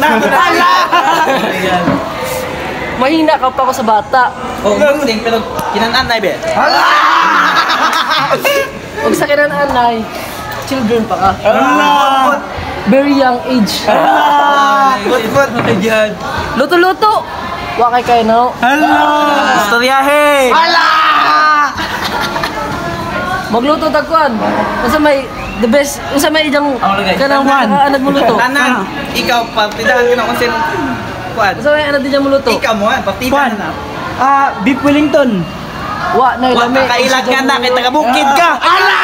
Hala! Mahina ka pa ako sa bata. Oh, guling pero kinananay be. Hala! Huwag sa kinananay, children pa ka. Hala! Very young age. Hala! Luto-luto! Wakay kayo na. Hala! Istoryahe! Hala! Magluto tagkuan. Unsa may the best, unsa may ijang kanang anad mo luto. Tanan, ikaw partidahan ka na kung sino kuan. Unsa may anad dijang mo luto. Ikaw mo, partidahan na. Beef Wellington. Wa na Wa lami. kakailag ka na, kay taga-bukid ka! Hala!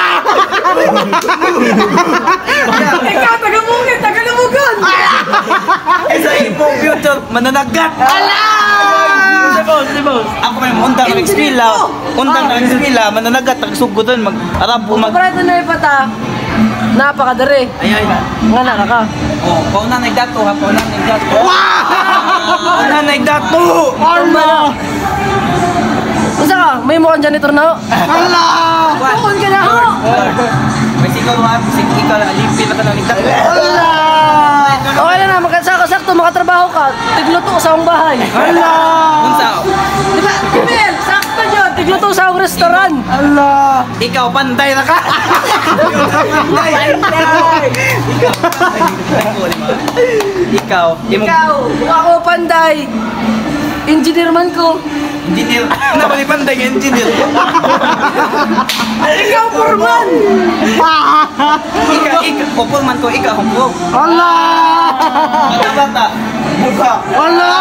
Ikaw taga-bukid, taga-lubugan. Isa imong future, mananagat! Hala! Ako may undang nag-expila. Undang nag-expila, mananagat, tagsugod doon, mag-arabo, Kaparato na ipata. Napakadare. Ay. Nga na ka. Oh, pauna nagdato ha, pauna nagdato. Pauna nagdato! Hala! Unsa ka? May mukhang janitor na. Hala! Bukod ka na. May sigaw ha, ikaw na, alipin na ka na nagdato. Hala! Okay na na, sakto makatrabaho ka. Tigluto sa akong bahay. Hala! Unsa? Di ba? Kimil, sakto yun. Tigluto sa akong restaurant. Hala! Ikaw, panday na ka! Ikaw, Ikaw, ako panday. Engineer man ko. engineer. Nabali panday nga engineer. Ikaw, Purman. Ikaw, pulman ko, ikaw, humpog. Hala! Bata-bata. Mukha. Hala!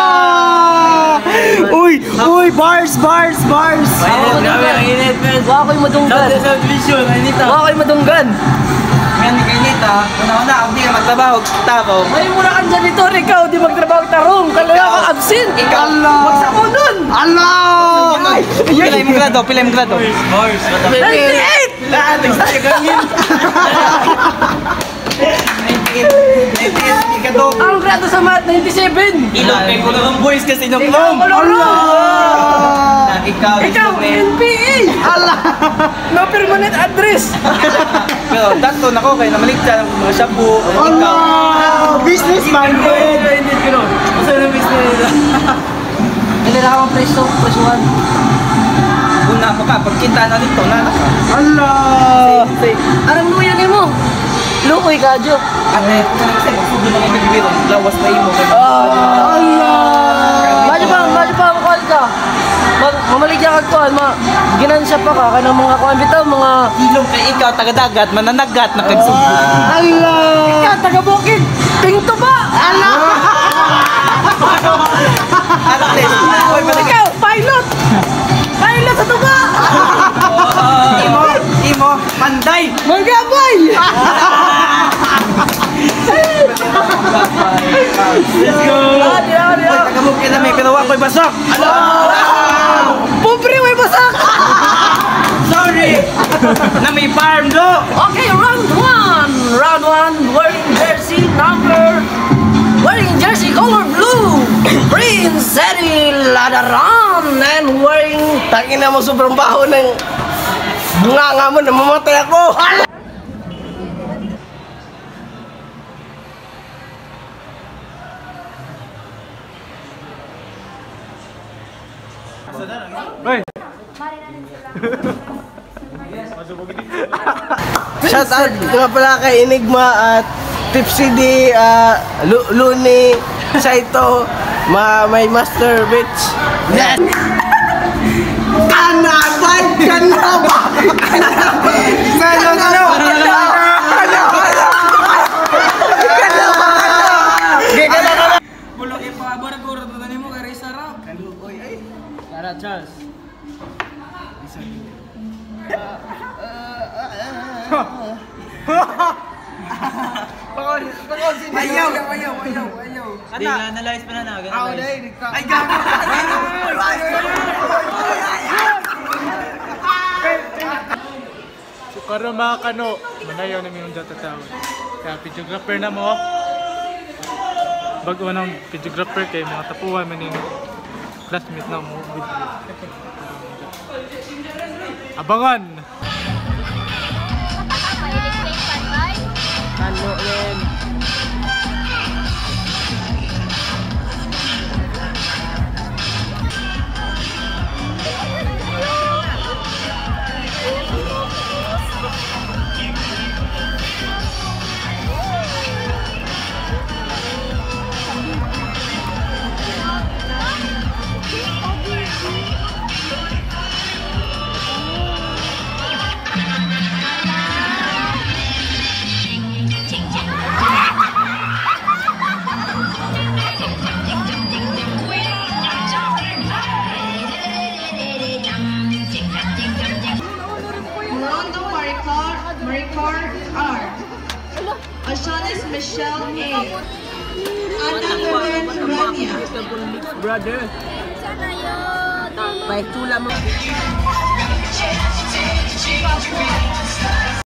Uy! Bars! Grabe, ang init, men. Wa ako'y madunggan. Vision, Anita. Wa ako'y madunggan. Yan ni Kainita, una-una, ako di ka magtrabaho, tao. May mura kang janitor, ikaw. Di magtrabaho tarong. Kalaya kang absent. Ikaw. Magsakunon. Hala! Pilay mo grado, pilay mo grado. 98! Lahat, nagsasagangin. 98, ikaw. Ang grado sa math, 97. Ilong kay ko ng boys kasi nung Ikaw, maloro. Ikaw, Ikaw, NPA. Hala! No permanent address. Pero dato na ko kayo namalig sa mga shabu. Hala! Business minded! Hindi ko no. Masa na business nila. Hindi na akong preso 1. Una mo ka, pagkita na dito, na ka. Hala! Arang luyang mo. Lukoy ka, Jo. Ate, kung kasi magsudo na kayo biro, lawas na imo. Hala! Medyo pa ang call ka. Mamaligyan ka kuhan, ginansya pa ka kanang mga kuhan bitaw, mga Ilong kay ikaw, taga-dagat, mananagat, nakagsugod. Hala! ikaw, taga-bukid. Pinto ba? Hala! Ikaw, pilot. Pilot sa tuba. Imo, panday! Magabay. Let's go! Adi. Taga-bukid na may pero ako'y basak! Pobre, may basak. Sorry! Na may farm, do! Okay, round 1. Round 1, wearing jersey color blue. Prince Eddie Ladaran and wearing... Tangin na mo, sobrang baho ng... Bunga mo, namamatay ako. Hoy! Shout out nga pala kay Enigma at Tipsy D, Luni, Saito, may Master Bitch. Yes! Kanabay! Bulok yung pabara ko, ratunan mo kay Risa Rock. Oy, ay. Tara, Charles. Ayaw! Di nga analyze pa na na. Ay, gago! So, karon mga kano, manayaw namin yung datatawag. Kaya videographer na mo. Bago ng videographer kay mga tapuan man yung classmate na mo. Abangan! Ano yan? Maricor R. Ashanis Michelle A. Ana Loren Rania. Brother. May tula mo.